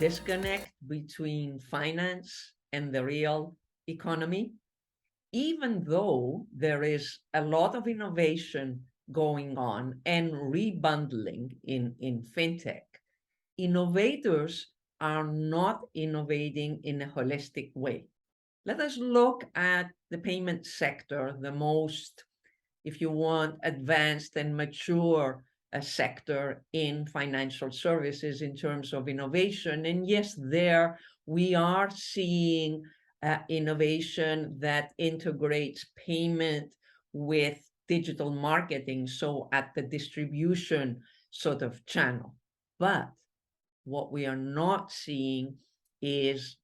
disconnect between finance and the real economy, even though there is a lot of innovation going on and rebundling in fintech. Innovators are not innovating in a holistic way. Let us look at the payment sector, the most, if you want, advanced and mature sector in financial services in terms of innovation. And yes, there we are seeing innovation that integrates payment with digital marketing, so at the distribution sort of channel. But what we are not seeing is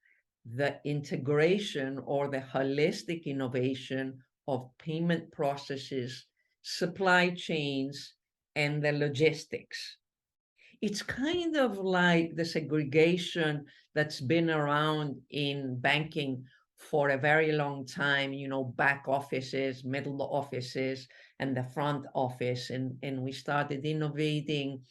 the integration or the holistic innovation of payment processes, supply chains, and the logistics. It's kind of like the segregation that's been around in banking for a very long time, back offices, middle offices, and the front office. And we started innovating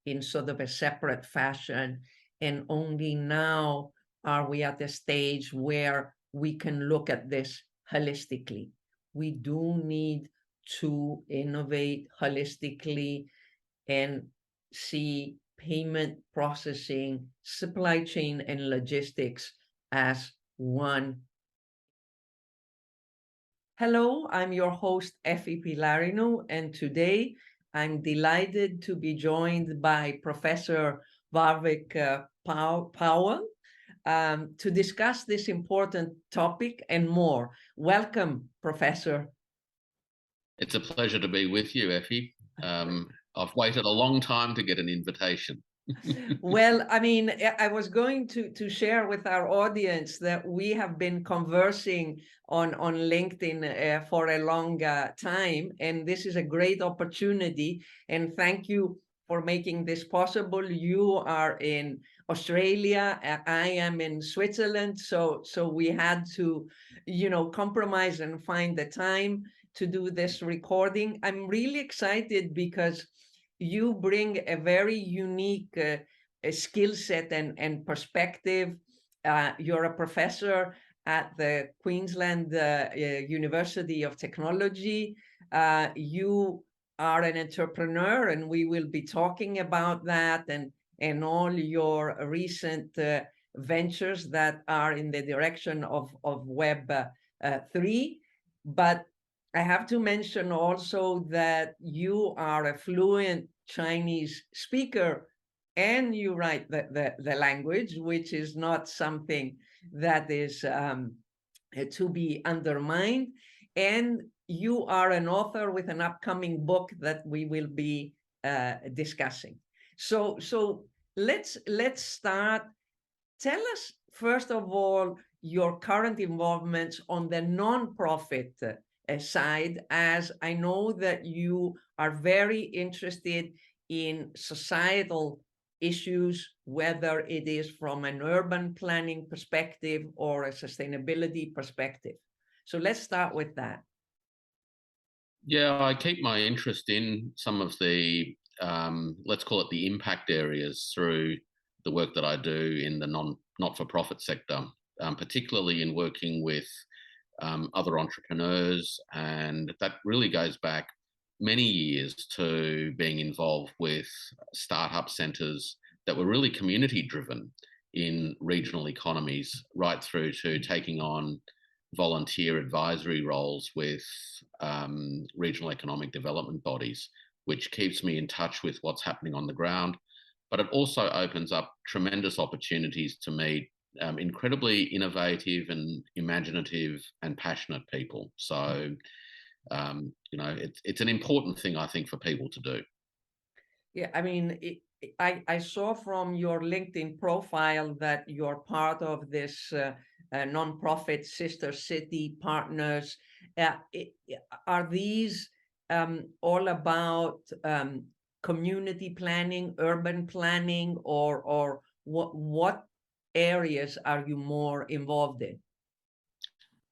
in sort of a separate fashion. And only now are we at a stage where we can look at this holistically. We do need to innovate holistically and see payment processing, supply chain, and logistics as one. Hello, I'm your host, Effie Pilarino, and today I'm delighted to be joined by Professor Warwick Powell to discuss this important topic and more. Welcome, Professor. It's a pleasure to be with you, Effie. I've waited a long time to get an invitation. Well, I mean, I was going to share with our audience that we have been conversing on LinkedIn for a long time, and this is a great opportunity. And thank you for making this possible. You are in Australia, I am in Switzerland, so we had to, compromise and find the time to do this recording. I'm really excited because you bring a very unique skill set and perspective. You're a professor at the Queensland University of Technology. You are an entrepreneur, and we will be talking about that and all your recent ventures that are in the direction of Web 3. But I have to mention also that you are a fluent Chinese speaker and you write the language, which is not something that is to be undermined. And you are an author with an upcoming book that we will be discussing. So let's start. Tell us, first of all, your current involvements on the nonprofit side, as I know that you are very interested in societal issues, whether it is from an urban planning perspective or a sustainability perspective. So let's start with that. Yeah, I keep my interest in some of the, let's call it the impact areas through the work that I do in the not-for-profit sector, particularly in working with other entrepreneurs, and that really goes back many years to being involved with startup centres that were really community driven in regional economies, right through to taking on volunteer advisory roles with regional economic development bodies, which keeps me in touch with what's happening on the ground. But it also opens up tremendous opportunities to meet incredibly innovative and imaginative and passionate people. So, it's an important thing, I think, for people to do. Yeah, I mean, I saw from your LinkedIn profile that you're part of this nonprofit Sister City Partners. Are these all about community planning, urban planning, or what areas are you more involved in?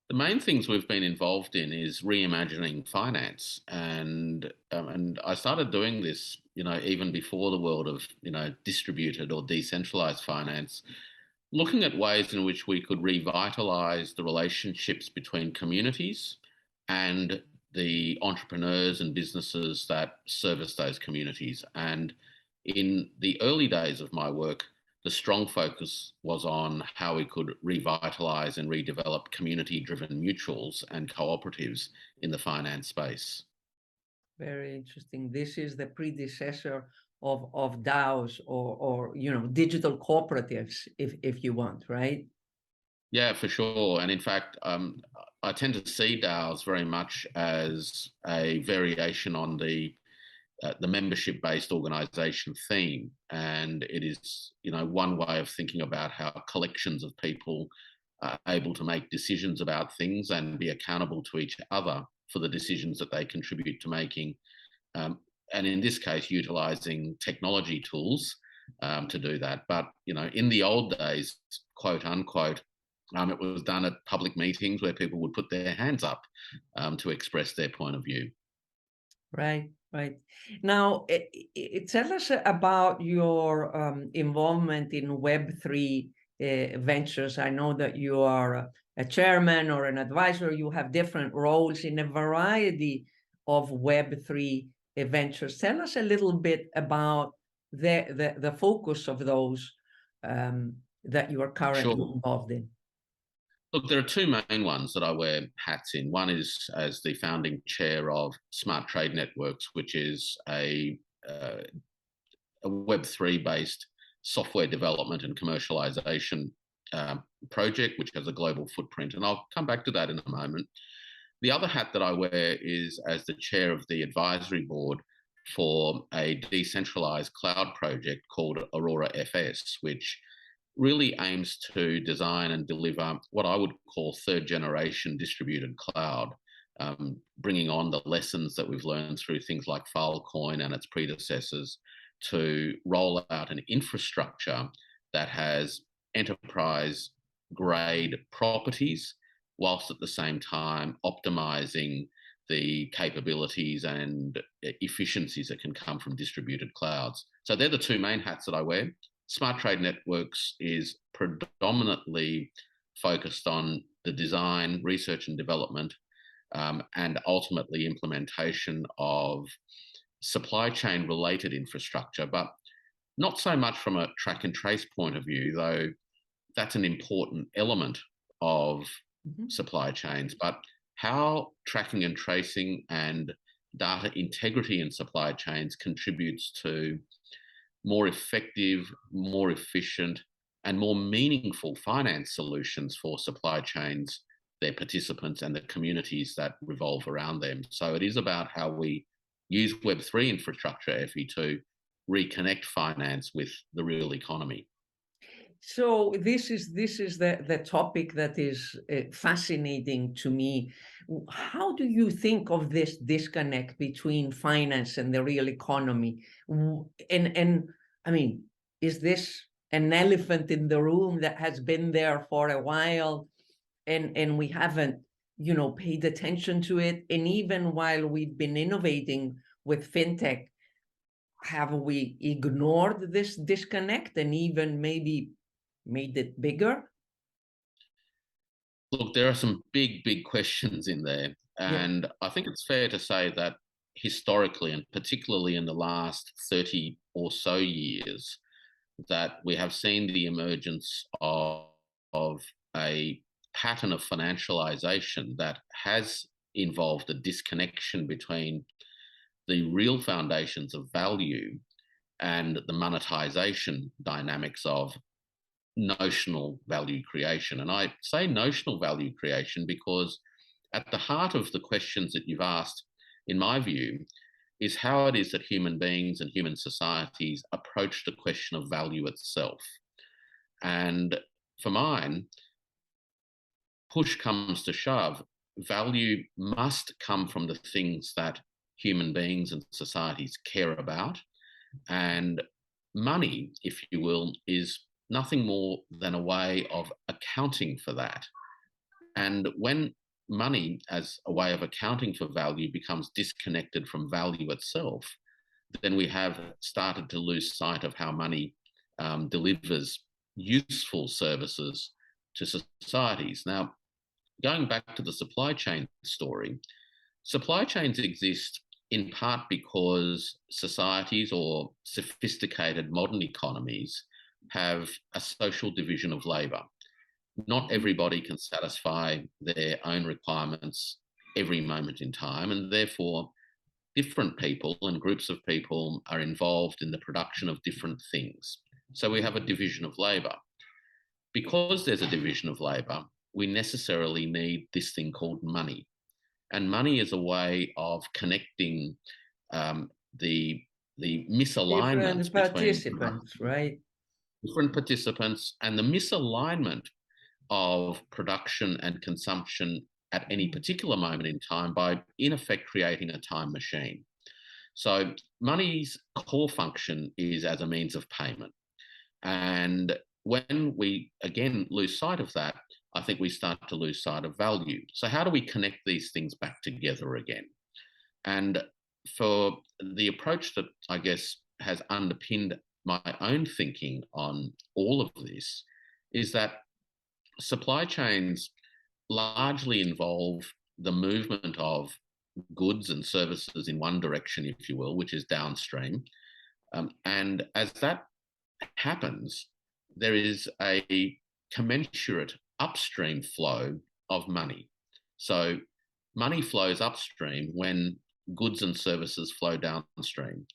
The main things we've been involved in is reimagining finance, and I started doing this, even before the world of distributed or decentralized finance, Looking at ways in which we could revitalize the relationships between communities and the entrepreneurs and businesses that service those communities. And in the early days of my work, the strong focus was on how we could revitalize and redevelop community-driven mutuals and cooperatives in the finance space. Very interesting. This is the predecessor of DAOs or digital cooperatives, if you want, right? Yeah, for sure. And in fact, I tend to see DAOs very much as a variation on the membership-based organisation theme, and it is, one way of thinking about how collections of people are able to make decisions about things and be accountable to each other for the decisions that they contribute to making. Um, and in this case, utilising technology tools to do that. But in the old days, quote unquote, it was done at public meetings where people would put their hands up to express their point of view. Right, right. Now, tell us about your involvement in Web3 ventures. I know that you are a chairman or an advisor. You have different roles in a variety of Web3 ventures. Tell us a little bit about the focus of those that you are currently Sure. involved in. Look, there are two main ones that I wear hats in. One is as the founding chair of Smart Trade Networks, which is a Web3 based software development and commercialization project, which has a global footprint. And I'll come back to that in a moment. The other hat that I wear is as the chair of the advisory board for a decentralized cloud project called Aurora FS, which really aims to design and deliver what I would call third generation distributed cloud, bringing on the lessons that we've learned through things like Filecoin and its predecessors to roll out an infrastructure that has enterprise grade properties, whilst at the same time optimizing the capabilities and efficiencies that can come from distributed clouds. So they're the two main hats that I wear. Smart Trade Networks is predominantly focused on the design, research and development, and ultimately implementation of supply chain related infrastructure, but not so much from a track and trace point of view, though that's an important element of supply chains. But how tracking and tracing and data integrity in supply chains contributes to more effective, more efficient, and more meaningful finance solutions for supply chains, their participants, and the communities that revolve around them. So it is about how we use Web3 infrastructure, Effie, to reconnect finance with the real economy. So this is the topic that is fascinating to me. How do you think of this disconnect between finance and the real economy? And I mean, is this an elephant in the room that has been there for a while, and we haven't, paid attention to it? And even while we've been innovating with fintech, have we ignored this disconnect and even maybe made it bigger? Look, there are some big questions in there. Yeah. And I think it's fair to say that historically, and particularly in the last 30 or so years, that we have seen the emergence of a pattern of financialization that has involved a disconnection between the real foundations of value and the monetization dynamics of notional value creation. And I say notional value creation because at the heart of the questions that you've asked, in my view, is how it is that human beings and human societies approach the question of value itself. And for mine, push comes to shove, value must come from the things that human beings and societies care about. And money, if you will, is nothing more than a way of accounting for that. And when money as a way of accounting for value becomes disconnected from value itself, then we have started to lose sight of how money delivers useful services to societies. Now, going back to the supply chain story, supply chains exist in part because societies or sophisticated modern economies have a social division of labor. Not everybody can satisfy their own requirements every moment in time, and therefore different people and groups of people are involved in the production of different things. So we have a division of labor. Because there's a division of labor, we necessarily need this thing called money. And money is a way of connecting the misalignments Different between participants, right? different participants and the misalignment of production and consumption at any particular moment in time by, in effect, creating a time machine. So money's core function is as a means of payment. And when we, again, lose sight of that, I think we start to lose sight of value. So how do we connect these things back together again? And for the approach that I guess has underpinned my own thinking on all of this is that supply chains largely involve the movement of goods and services in one direction, if you will, which is downstream. And as that happens, there is a commensurate upstream flow of money. So money flows upstream when goods and services flow downstream.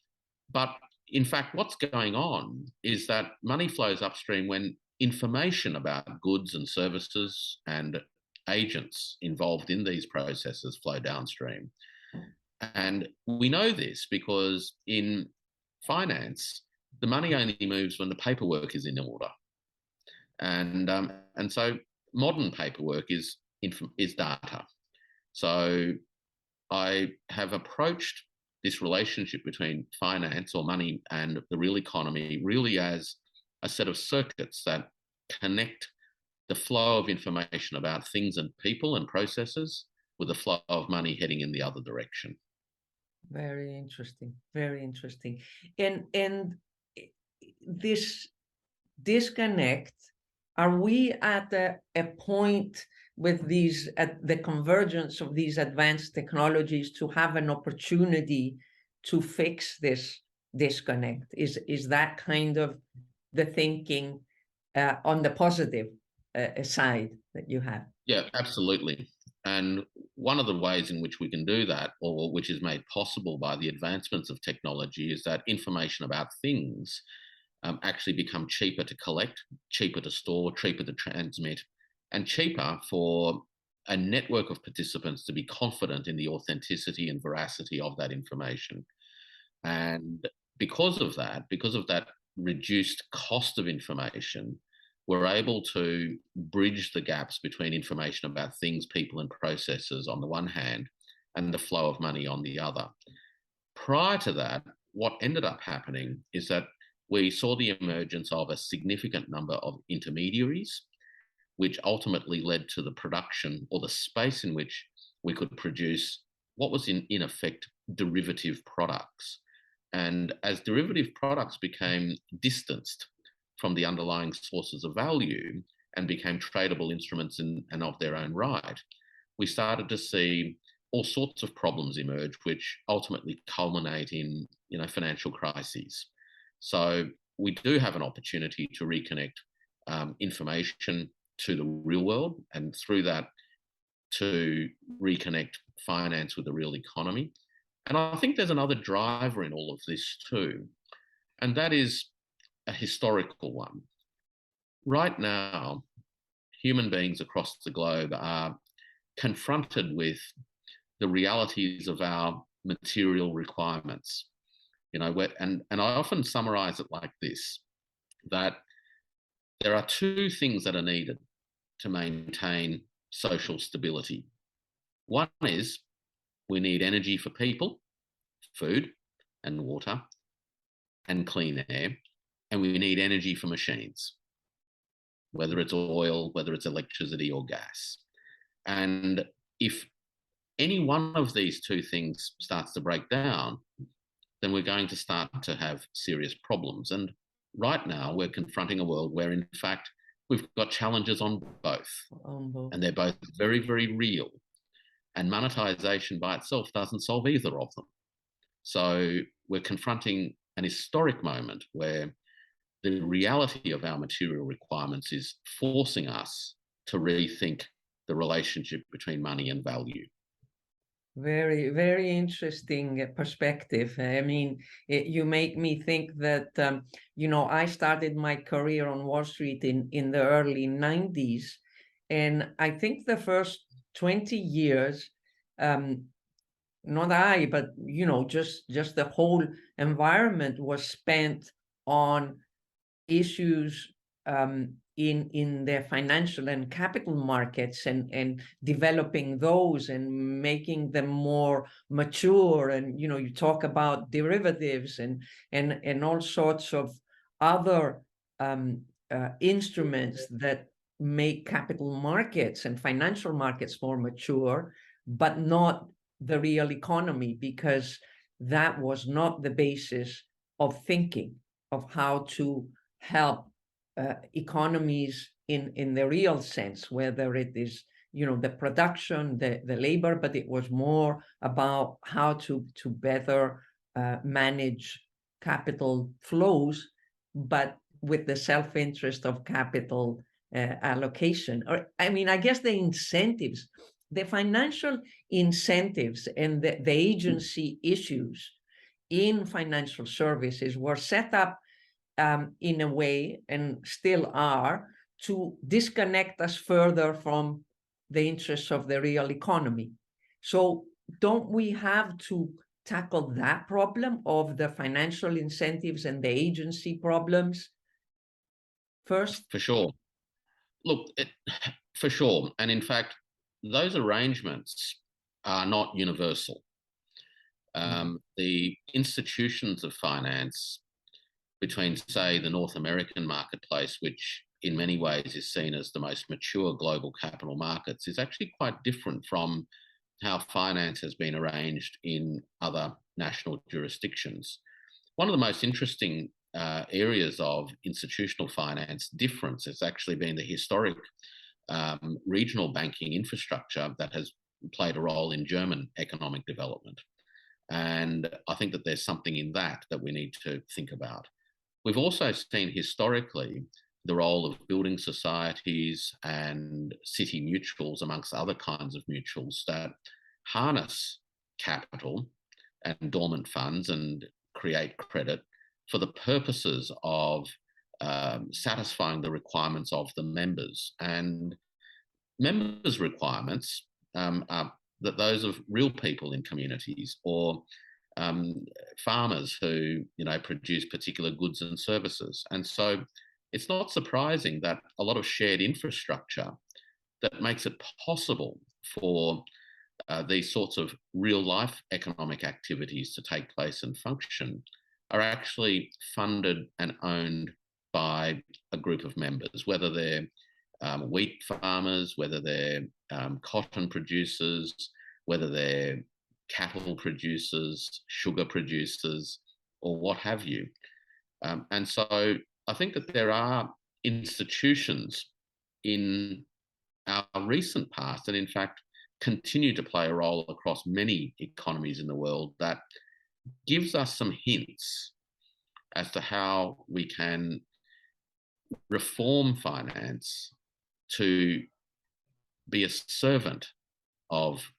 But in fact, what's going on is that money flows upstream when information about goods and services and agents involved in these processes flow downstream. And we know this because in finance, the money only moves when the paperwork is in order. And so modern paperwork is data. So I have approached this relationship between finance or money and the real economy really as a set of circuits that connect the flow of information about things and people and processes with the flow of money heading in the other direction. Very interesting. Very interesting. And this disconnect, are we at a point with these, at the convergence of these advanced technologies, to have an opportunity to fix this disconnect? Is that kind of the thinking on the positive side that you have? Yeah, absolutely. And one of the ways in which we can do that, or which is made possible by the advancements of technology, is that information about things actually become cheaper to collect, cheaper to store, cheaper to transmit, and cheaper for a network of participants to be confident in the authenticity and veracity of that information. And because of that reduced cost of information, we're able to bridge the gaps between information about things, people, and processes on the one hand, and the flow of money on the other. Prior to that, what ended up happening is that we saw the emergence of a significant number of intermediaries, which ultimately led to the production or the space in which we could produce what was in effect derivative products. And as derivative products became distanced from the underlying sources of value and became tradable instruments and of their own right, we started to see all sorts of problems emerge, which ultimately culminate in financial crises. So we do have an opportunity to reconnect information to the real world, and through that to reconnect finance with the real economy. And I think there's another driver in all of this too, and that is a historical one. Right now, human beings across the globe are confronted with the realities of our material requirements. And I often summarize it like this, that there are two things that are needed to maintain social stability. One is we need energy for people, food and water, and clean air, and we need energy for machines, whether it's oil, whether it's electricity or gas. And if any one of these two things starts to break down, then we're going to start to have serious problems. And right now we're confronting a world where, in fact, we've got challenges on both, and they're both very, very real. And monetization by itself doesn't solve either of them. So we're confronting an historic moment where the reality of our material requirements is forcing us to rethink the relationship between money and value. Very, very interesting perspective. I mean, you make me think that, I started my career on Wall Street in the early 90s. And I think the first 20 years, not I, but, just the whole environment was spent on issues in their financial and capital markets, and developing those and making them more mature. And you talk about derivatives and all sorts of other instruments that make capital markets and financial markets more mature, but not the real economy, because that was not the basis of thinking of how to help economies in the real sense, whether it is the production, the labor, but it was more about how to better manage capital flows, but with the self-interest of capital allocation. Or I mean, I guess the incentives, the financial incentives and the agency issues in financial services were set up in a way, and still are, to disconnect us further from the interests of the real economy. So don't we have to tackle that problem of the financial incentives and the agency problems first? For sure. Look, for sure. And in fact, those arrangements are not universal. The institutions of finance between, say, the North American marketplace, which in many ways is seen as the most mature global capital markets, is actually quite different from how finance has been arranged in other national jurisdictions. One of the most interesting areas of institutional finance difference has actually been the historic regional banking infrastructure that has played a role in German economic development. And I think that there's something in that we need to think about. We've also seen historically the role of building societies and city mutuals, amongst other kinds of mutuals, that harness capital and dormant funds and create credit for the purposes of satisfying the requirements of the members. And members' requirements are that those of real people in communities, or farmers who produce particular goods and services. And so it's not surprising that a lot of shared infrastructure that makes it possible for these sorts of real life economic activities to take place and function are actually funded and owned by a group of members, whether they're wheat farmers, whether they're cotton producers, whether they're cattle producers, sugar producers, or what have you. And so I think that there are institutions in our recent past, and in fact continue to play a role across many economies in the world, that gives us some hints as to how we can reform finance to be a servant of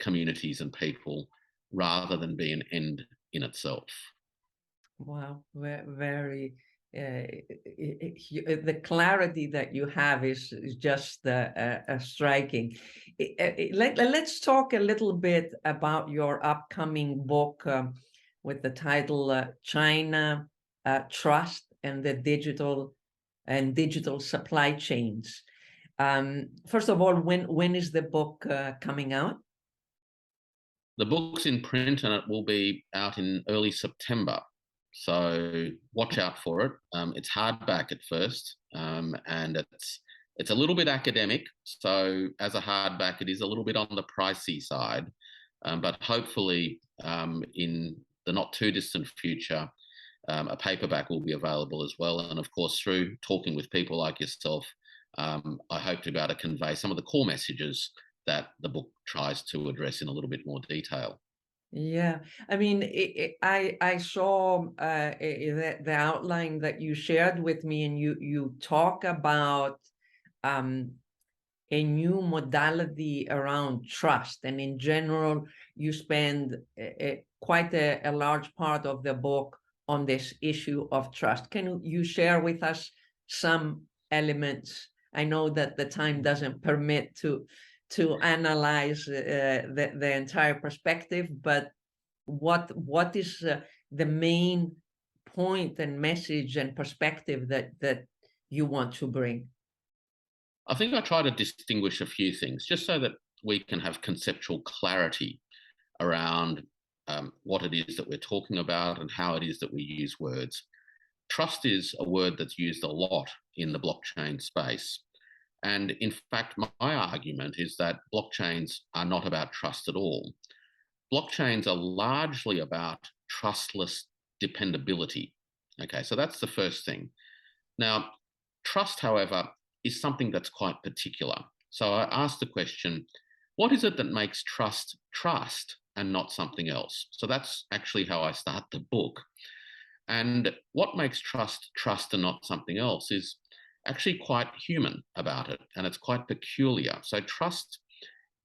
communities and people rather than be an end in itself. Wow, very the clarity that you have is just striking. Let's talk a little bit about your upcoming book with the title China Trust and the Digital Supply Chains. First of all, when is the book coming out? The book's in print and it will be out in early September. So watch out for it. It's hardback at first, and it's a little bit academic. So as a hardback, it is a little bit on the pricey side, but hopefully in the not too distant future, A paperback will be available as well. And of course, through talking with people like yourself, I hope to be able to convey some of the core messages that the book tries to address in a little bit more detail. Yeah, I mean, I saw the outline that you shared with me, and you talk about um, a new modality around trust, and in general, you spend quite a large part of the book on this issue of trust. Can you share with us some elements? I know that the time doesn't permit to analyze the entire perspective, but what is the main point and message and perspective that you want to bring? I think I try to distinguish a few things just so that we can have conceptual clarity around what it is that we're talking about and how it is that we use words. Trust is a word that's used a lot in the blockchain space. And in fact, my argument is that blockchains are not about trust at all. Blockchains are largely about trustless dependability. Okay, so that's the first thing. Now, trust, however, is something that's quite particular. So I asked the question, what is it that makes trust trust and not something else? So that's actually how I start the book. And what makes trust trust and not something else is actually quite human about it, and it's quite peculiar. So trust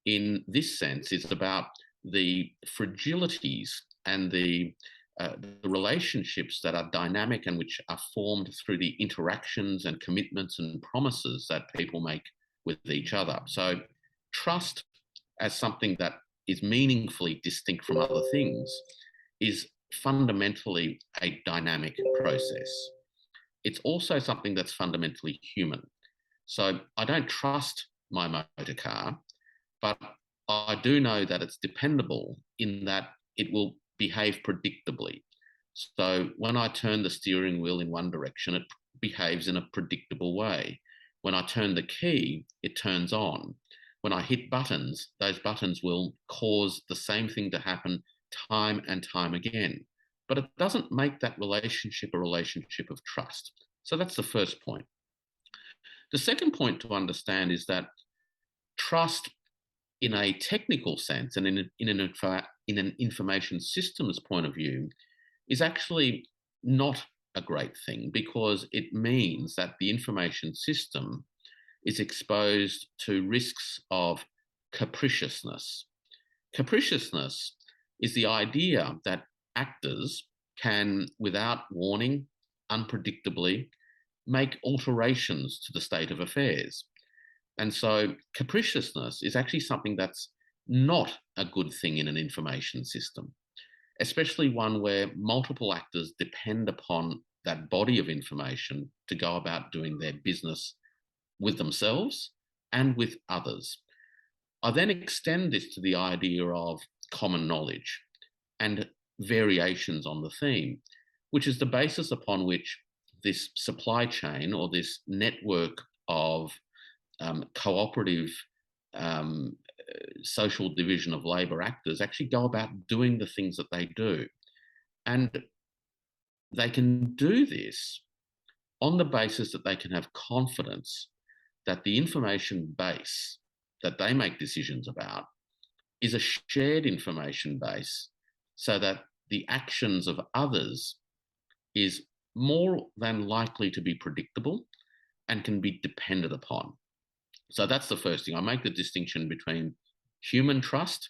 in this sense is about the fragilities and the relationships that are dynamic and which are formed through the interactions and commitments and promises that people make with each other. So trust as something that is meaningfully distinct from other things is fundamentally a dynamic process. It's also something that's fundamentally human. So I don't trust my motor car, but I do know that it's dependable in that it will behave predictably. So when I turn the steering wheel in one direction, it behaves in a predictable way. When I turn the key, it turns on. When I hit buttons, those buttons will cause the same thing to happen time and time again. But it doesn't make that relationship a relationship of trust. So that's the first point. The second point to understand is that trust in a technical sense and in an information systems point of view is actually not a great thing, because it means that the information system is exposed to risks of capriciousness. Capriciousness is the idea that actors can, without warning, unpredictably, make alterations to the state of affairs. And so capriciousness is actually something that's not a good thing in an information system, especially one where multiple actors depend upon that body of information to go about doing their business with themselves and with others. I then extend this to the idea of common knowledge and variations on the theme, which is the basis upon which this supply chain or this network of cooperative social division of labour actors actually go about doing the things that they do. And they can do this on the basis that they can have confidence that the information base that they make decisions about is a shared information base, so that the actions of others is more than likely to be predictable and can be depended upon. So that's the first thing. I make the distinction between human trust,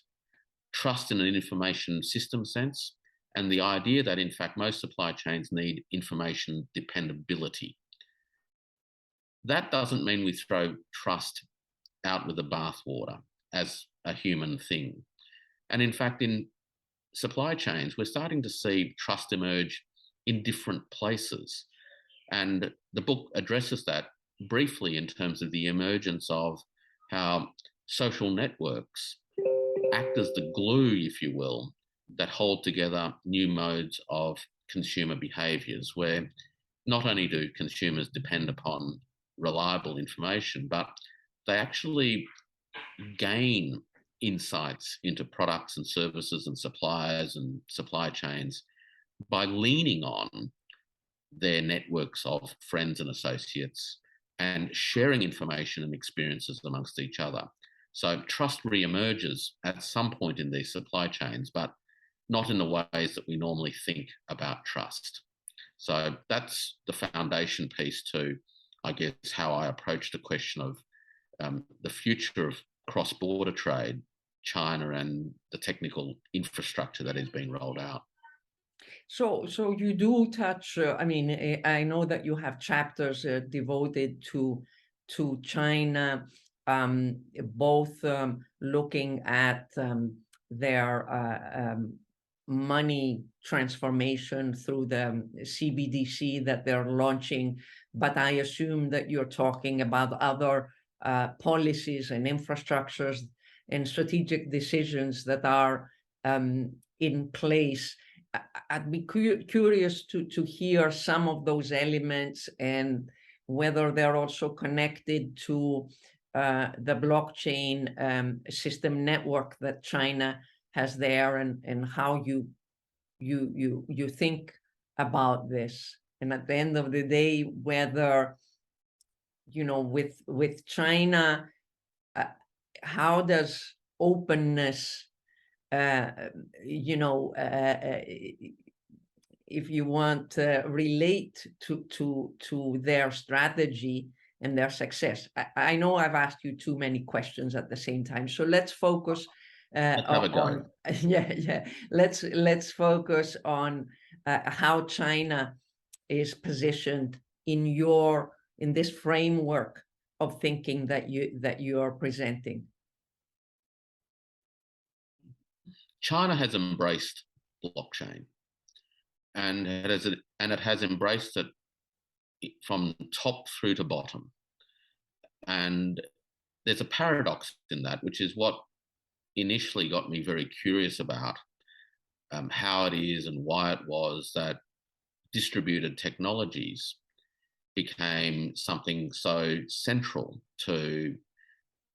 trust in an information system sense, and the idea that, in fact, most supply chains need information dependability. That doesn't mean we throw trust out with the bathwater as a human thing. And in fact, in supply chains, we're starting to see trust emerge in different places. And the book addresses that briefly in terms of the emergence of how social networks act as the glue, if you will, that hold together new modes of consumer behaviours, where not only do consumers depend upon reliable information, but they actually gain insights into products and services and suppliers and supply chains by leaning on their networks of friends and associates and sharing information and experiences amongst each other. So trust re-emerges at some point in these supply chains, but not in the ways that we normally think about trust. So that's the foundation piece to, I guess, how I approach the question of the future of cross-border trade, China, and the technical infrastructure that is being rolled out. So you do touch, I mean, I know that you have chapters devoted to China, both looking at their money transformation through the CBDC that they're launching, but I assume that you're talking about other policies and infrastructures and strategic decisions that are in place. I'd be curious to hear some of those elements and whether they're also connected to the blockchain system network that China has there, and how you think about this. And at the end of the day, whether, you know, with China, how does openness, you know, if you want to relate to their strategy and their success? I know I've asked you too many questions at the same time, so let's focus Let's have a go. on yeah, let's focus on how China is positioned in this framework of thinking that you are presenting. China has embraced blockchain, and it has embraced it from top through to bottom. And there's a paradox in that, which is what initially got me very curious about how it is and why it was that distributed technologies became something so central to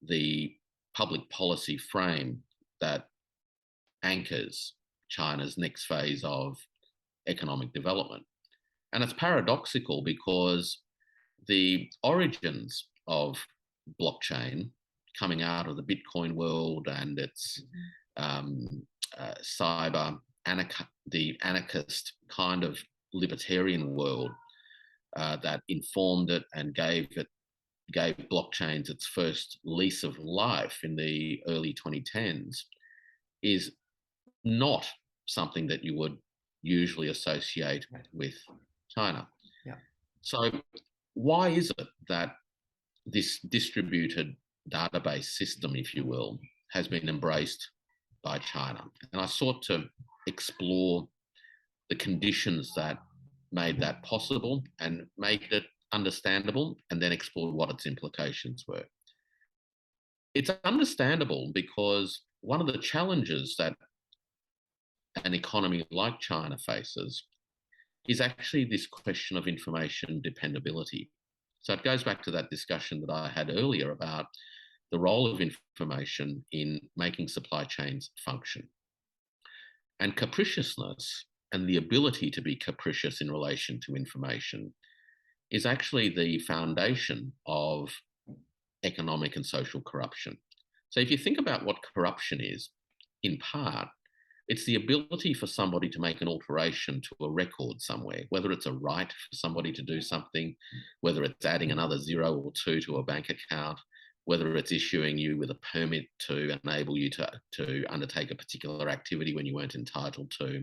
the public policy frame that anchors China's next phase of economic development. And it's paradoxical because the origins of blockchain, coming out of the Bitcoin world and its cyber the anarchist kind of libertarian world that informed it and gave blockchains its first lease of life in the early 2010s, is not something that you would usually associate with China. Yeah. So why is it that this distributed database system, if you will, has been embraced by China? And I sought to explore the conditions that made that possible and made it understandable, and then explored what its implications were. It's understandable because one of the challenges that an economy like China faces is actually this question of information dependability. So it goes back to that discussion that I had earlier about the role of information in making supply chains function. And capriciousness and the ability to be capricious in relation to information is actually the foundation of economic and social corruption. So if you think about what corruption is, in part, it's the ability for somebody to make an alteration to a record somewhere, whether it's a right for somebody to do something, whether it's adding another 0 or 2 to a bank account, whether it's issuing you with a permit to enable you to undertake a particular activity when you weren't entitled to,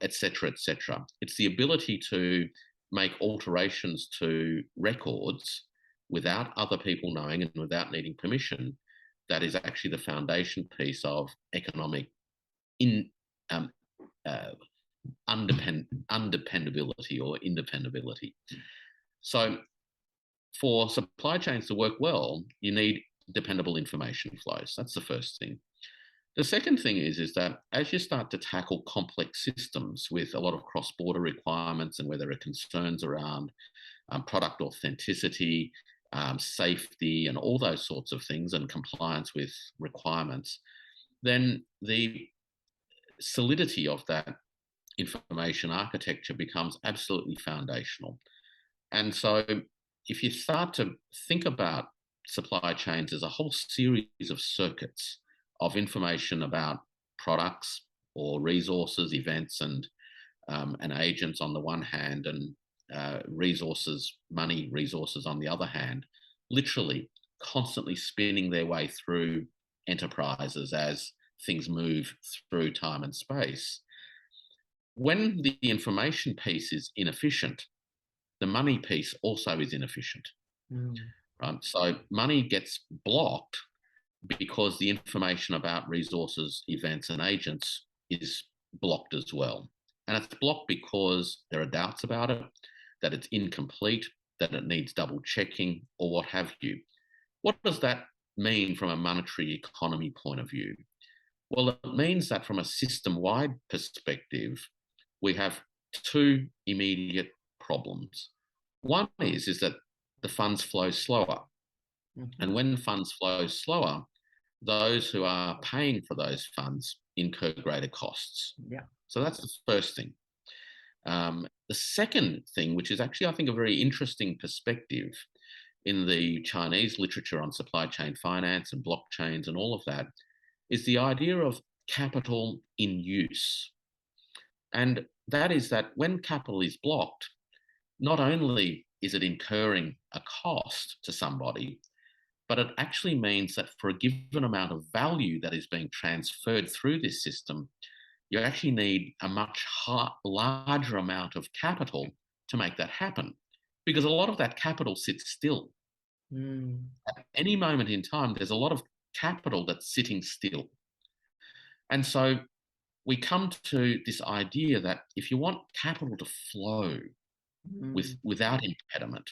et cetera, et cetera. It's the ability to make alterations to records without other people knowing and without needing permission that is actually the foundation piece of economic undependability or independability. So for supply chains to work well, you need dependable information flows. That's the first thing. The second thing is that as you start to tackle complex systems with a lot of cross-border requirements and where there are concerns around product authenticity, safety, and all those sorts of things, and compliance with requirements, then the solidity of that information architecture becomes absolutely foundational. And so if you start to think about supply chains as a whole series of circuits of information about products or resources, events, and agents on the one hand, and resources, money, resources on the other hand, literally constantly spinning their way through enterprises as things move through time and space. When the information piece is inefficient, the money piece also is inefficient, Mm. right? So money gets blocked because the information about resources, events, and agents is blocked as well. And it's blocked because there are doubts about it, that it's incomplete, that it needs double checking, or what have you. What does that mean from a monetary economy point of view? Well, it means that from a system-wide perspective, we have two immediate problems. One is that the funds flow slower. Mm-hmm. And when funds flow slower, those who are paying for those funds incur greater costs. Yeah. So that's the first thing. The second thing, which is actually, I think, a very interesting perspective in the Chinese literature on supply chain finance and blockchains and all of that, is the idea of capital in use. And that is that when capital is blocked, not only is it incurring a cost to somebody, but it actually means that for a given amount of value that is being transferred through this system, you actually need a much larger amount of capital to make that happen, because a lot of that capital sits still. Mm. At any moment in time, there's a lot of capital that's sitting still. And so we come to this idea that if you want capital to flow without impediment,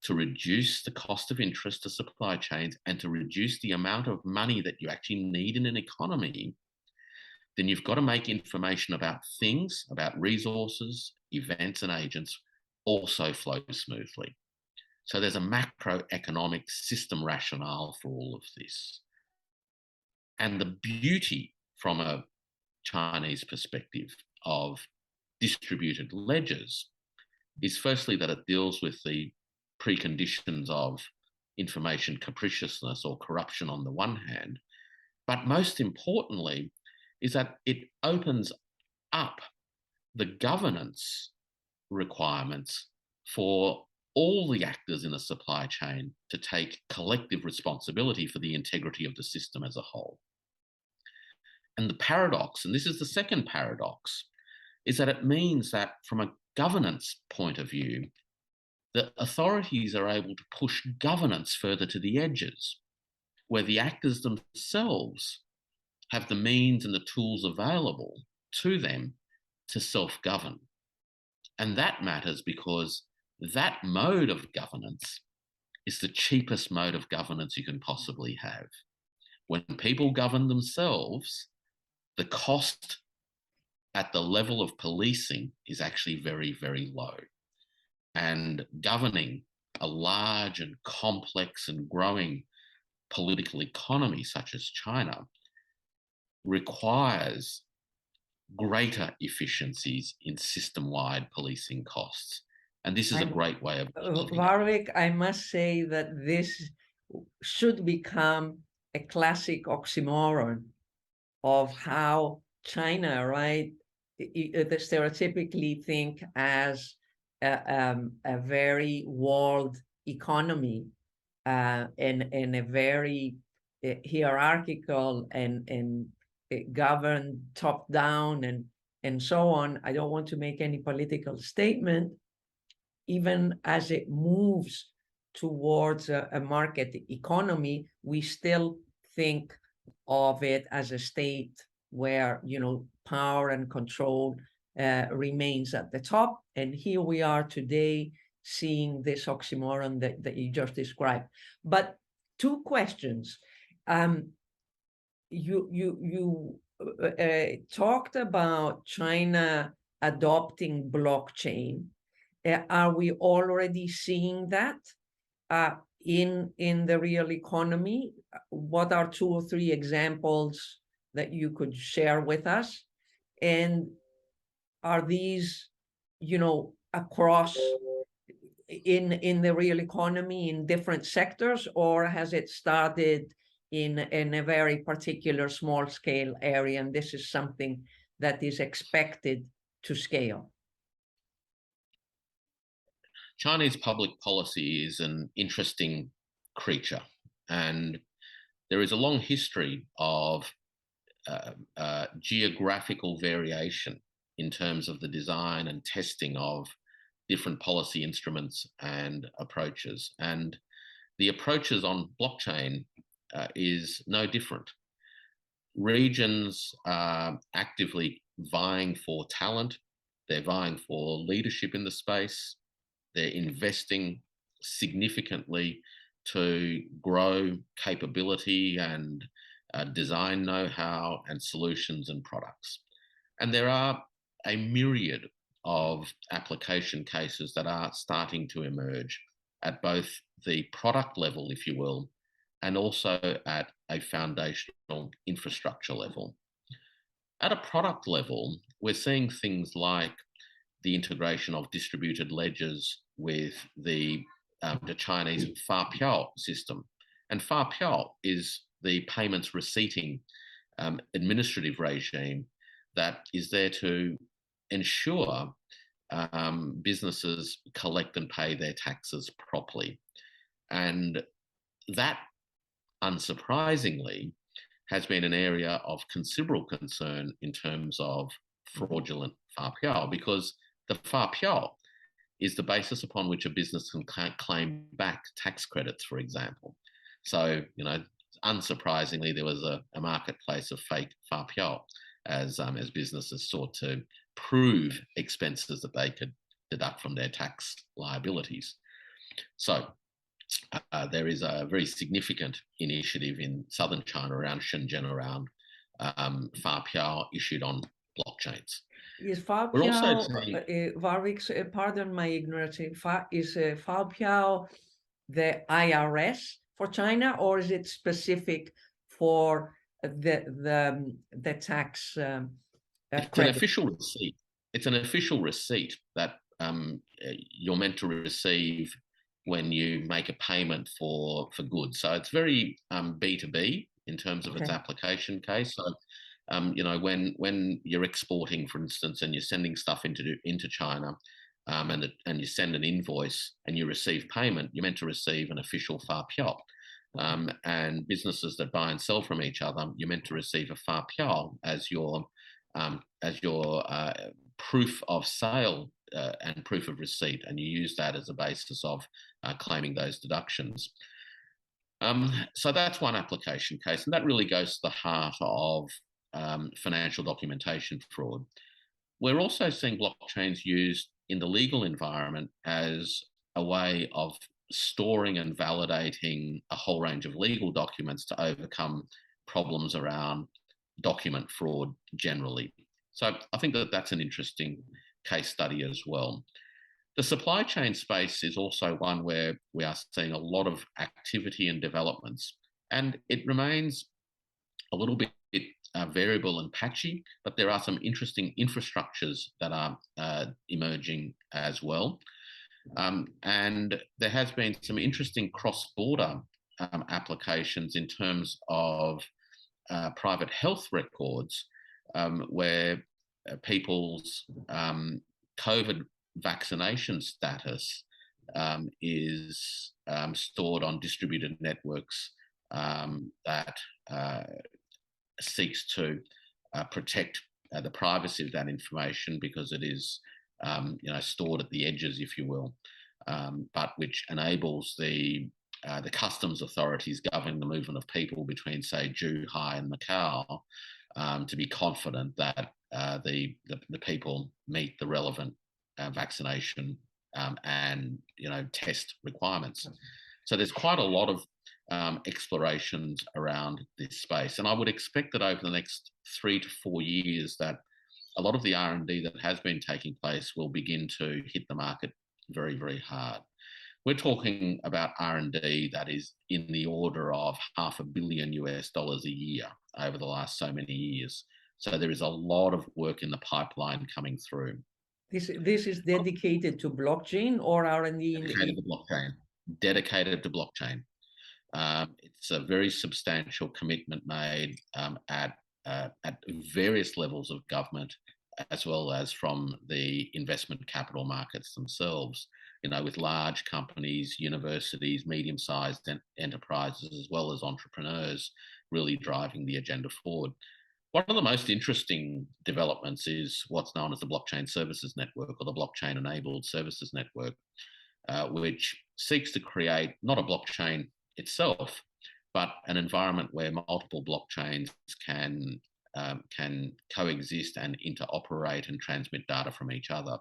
to reduce the cost of interest to supply chains and to reduce the amount of money that you actually need in an economy, then you've got to make information about things, about resources, events, and agents also flow smoothly. So there's a macroeconomic system rationale for all of this. And the beauty from a Chinese perspective of distributed ledgers is firstly that it deals with the preconditions of information capriciousness or corruption on the one hand, but most importantly is that it opens up the governance requirements for all the actors in the supply chain to take collective responsibility for the integrity of the system as a whole. And the paradox, and this is the second paradox, is that it means that from a governance point of view, the authorities are able to push governance further to the edges, where the actors themselves have the means and the tools available to them to self-govern. And that matters because that mode of governance is the cheapest mode of governance you can possibly have. When people govern themselves, the cost at the level of policing is actually very, very low. And governing a large and complex and growing political economy such as China requires greater efficiencies in system-wide policing costs. And this is a great way of looking at it. Warwick, I must say that this should become a classic oxymoron of how China, right, they stereotypically think as a very world economy and a very hierarchical and governed top down and so on. I don't want to make any political statement, even as it moves towards a market economy, we still think of it as a state where, you know, power and control remains at the top. And here we are today seeing this oxymoron that you just described. But two questions. You talked about China adopting blockchain. Are we already seeing that in the real economy? What are 2 or 3 examples that you could share with us? And are these, across in the real economy in different sectors, or has it started in a very particular small scale area, and this is something that is expected to scale? Chinese public policy is an interesting creature, and there is a long history of geographical variation in terms of the design and testing of different policy instruments and approaches. And the approaches on blockchain is no different. Regions are actively vying for talent, they're vying for leadership in the space, they're investing significantly to grow capability and design know-how and solutions and products. And there are a myriad of application cases that are starting to emerge at both the product level, if you will, and also at a foundational infrastructure level. At a product level, we're seeing things like the integration of distributed ledgers with the Chinese Fapiao system. And Fapiao is the payments receipting administrative regime that is there to ensure businesses collect and pay their taxes properly. And that, unsurprisingly, has been an area of considerable concern in terms of fraudulent Fapiao, because the Fapiao is the basis upon which a business can claim back tax credits, for example. So, unsurprisingly, there was a marketplace of fake Fapiao as businesses sought to prove expenses that they could deduct from their tax liabilities. So there is a very significant initiative in southern China around Shenzhen around Fapiao issued on blockchains. Is We're also Fapiao, seeing, Warwick, pardon my ignorance, is Fapiao the IRS for China, or is it specific for the tax it's credit? an official receipt. It's an official receipt that you're meant to receive when you make a payment for goods. So it's very B2B in terms of its application case. So when you're exporting, for instance, and you're sending stuff into China, and you send an invoice and you receive payment, you're meant to receive an official Fapiao. And businesses that buy and sell from each other, you're meant to receive a Fapiao as your proof of sale and proof of receipt, and you use that as a basis of claiming those deductions. So that's one application case, and that really goes to the heart of financial documentation fraud. We're also seeing blockchains used in the legal environment as a way of storing and validating a whole range of legal documents to overcome problems around document fraud generally. So I think that that's an interesting case study as well. The supply chain space is also one where we are seeing a lot of activity and developments, and it remains a little bit variable and patchy, but there are some interesting infrastructures that are emerging as well. And there has been some interesting cross-border applications in terms of private health records, where people's COVID vaccination status is stored on distributed networks that seeks to protect the privacy of that information, because it is stored at the edges, if you will, but which enables the customs authorities governing the movement of people between, say, Zhuhai and Macau to be confident that the people meet the relevant vaccination and test requirements. So there's quite a lot of explorations around this space, and I would expect that over the next 3 to 4 years that a lot of the R&D that has been taking place will begin to hit the market very, very hard. We're talking about R&D that is in the order of $500 million a year over the last so many years, So there is a lot of work in the pipeline coming through. This is dedicated to blockchain or R&D in Dedicated to blockchain. Dedicated to blockchain. It's a very substantial commitment made at various levels of government, as well as from the investment capital markets themselves. You know, with large companies, universities, medium-sized enterprises, as well as entrepreneurs, really driving the agenda forward. One of the most interesting developments is what's known as the Blockchain Services Network, or the Blockchain Enabled Services Network, which seeks to create not a blockchain itself, but an environment where multiple blockchains can coexist and interoperate and transmit data from each other.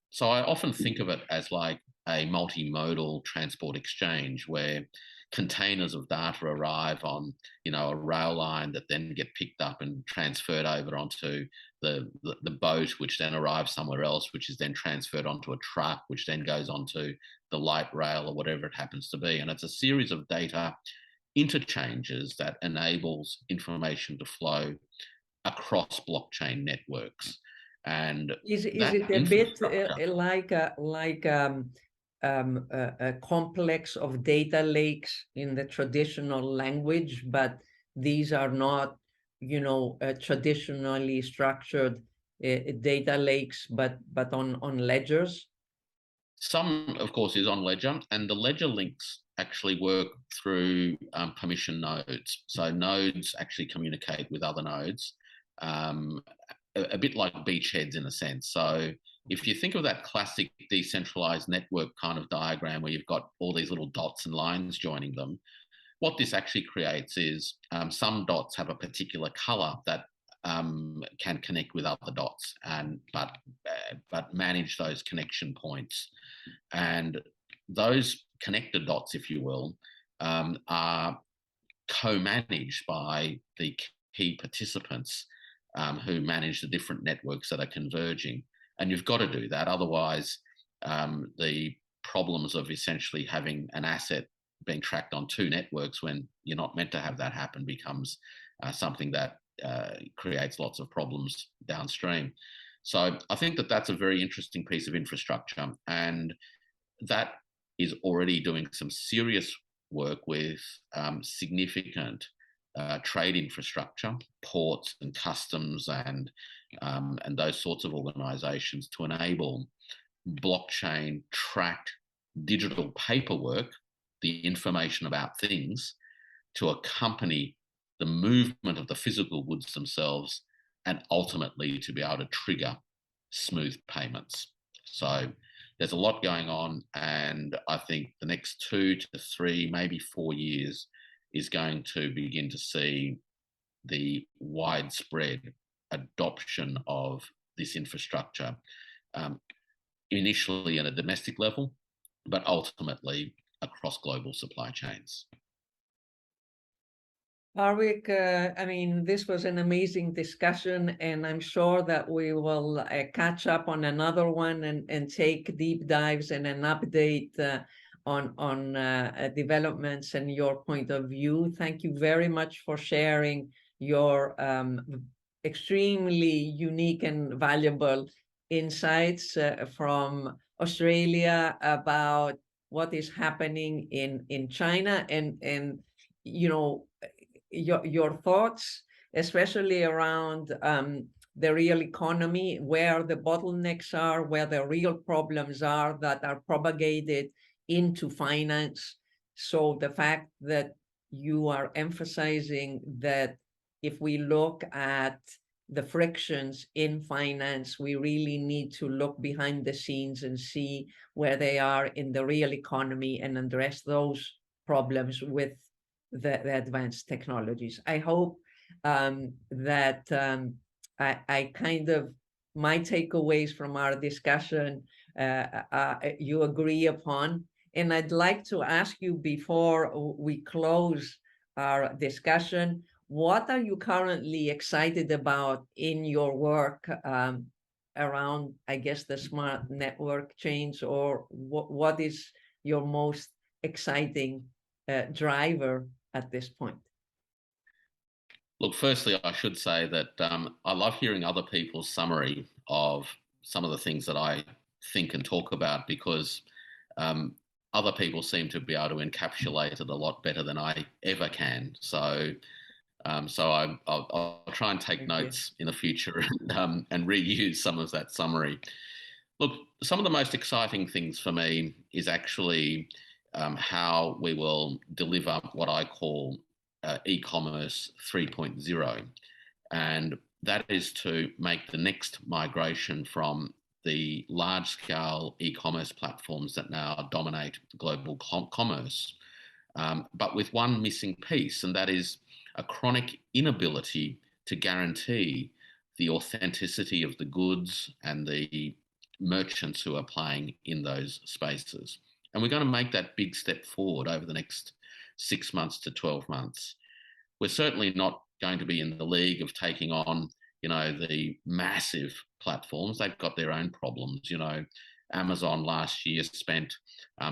So I often think of it as like a multimodal transport exchange where containers of data arrive on, you know, a rail line that then get picked up and transferred over onto the boat, which then arrives somewhere else, which is then transferred onto a truck, which then goes onto the light rail or whatever it happens to be. And it's a series of data interchanges that enables information to flow across blockchain networks. And is it a bit a complex of data lakes in the traditional language, but these are not, you know, traditionally structured data lakes, but on ledgers? Some, of course, is on Ledger, and the Ledger links actually work through permission nodes. So nodes actually communicate with other nodes, a bit like beachheads in a sense. So if you think of that classic decentralized network kind of diagram where you've got all these little dots and lines joining them, what this actually creates is some dots have a particular color that can connect with other dots, and but manage those connection points. And those connected dots, if you will, are co-managed by the key participants who manage the different networks that are converging. And you've got to do that. Otherwise, the problems of essentially having an asset being tracked on two networks when you're not meant to have that happen becomes something that creates lots of problems downstream. So I think that that's a very interesting piece of infrastructure, and that is already doing some serious work with significant trade infrastructure, ports and customs, and those sorts of organisations to enable blockchain tracked digital paperwork, the information about things, to accompany the movement of the physical goods themselves, and ultimately to be able to trigger smooth payments. So there's a lot going on, and I think the next 2 to 3, maybe 4 years is going to begin to see the widespread adoption of this infrastructure, initially at a domestic level, but ultimately across global supply chains. Warwick, I mean, this was an amazing discussion, and I'm sure that we will catch up on another one and take deep dives and an update on developments and your point of view. Thank you very much for sharing your extremely unique and valuable insights from Australia about what is happening in China, and you know, your thoughts, especially around the real economy, where the bottlenecks are, where the real problems are that are propagated into finance. So the fact that you are emphasizing that if we look at the frictions in finance, we really need to look behind the scenes and see where they are in the real economy and address those problems with the advanced technologies. I hope that I kind of, my takeaways from our discussion you agree upon. And I'd like to ask you, before we close our discussion, what are you currently excited about in your work around, I guess, the smart network chains, or what is your most exciting driver at this point? Look, firstly, I should say that I love hearing other people's summary of some of the things that I think and talk about, because um, other people seem to be able to encapsulate it a lot better than I ever can. I'll try and take Thank you. notes in the future and reuse some of that summary. Look, some of the most exciting things for me is actually how we will deliver what I call e-commerce 3.0. And that is to make the next migration from the large scale e-commerce platforms that now dominate global commerce, but with one missing piece, and that is a chronic inability to guarantee the authenticity of the goods and the merchants who are playing in those spaces. And we're going to make that big step forward over the next 6 months to 12 months. We're certainly not going to be in the league of taking on, the massive platforms. They've got their own problems. Amazon last year spent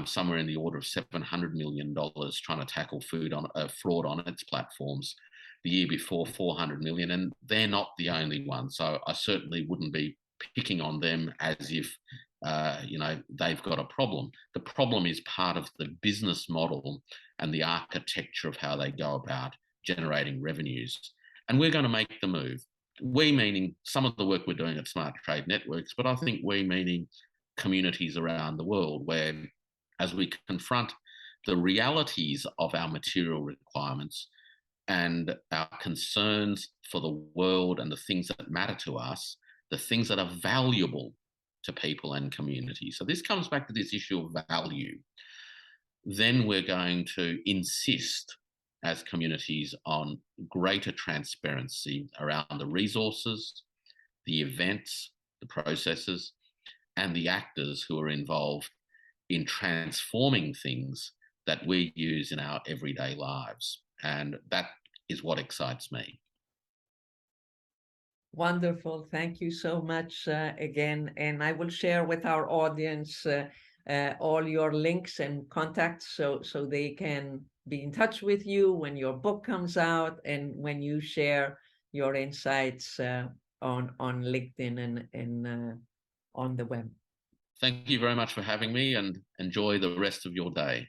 somewhere in the order of $700 million trying to tackle fraud on its platforms. The year before, 400 million, and they're not the only ones. So I certainly wouldn't be picking on them as if they've got a problem. The problem is part of the business model and the architecture of how they go about generating revenues. And we're going to make the move. We meaning some of the work we're doing at Smart Trade Networks, but I think we meaning communities around the world, where as we confront the realities of our material requirements and our concerns for the world and the things that matter to us, the things that are valuable to people and communities. So this comes back to this issue of value. Then we're going to insist as communities on greater transparency around the resources, the events, the processes, and the actors who are involved in transforming things that we use in our everyday lives. And that is what excites me. Wonderful. Thank you so much again. And I will share with our audience all your links and contacts so they can be in touch with you when your book comes out and when you share your insights on LinkedIn and on the web. Thank you very much for having me, and enjoy the rest of your day.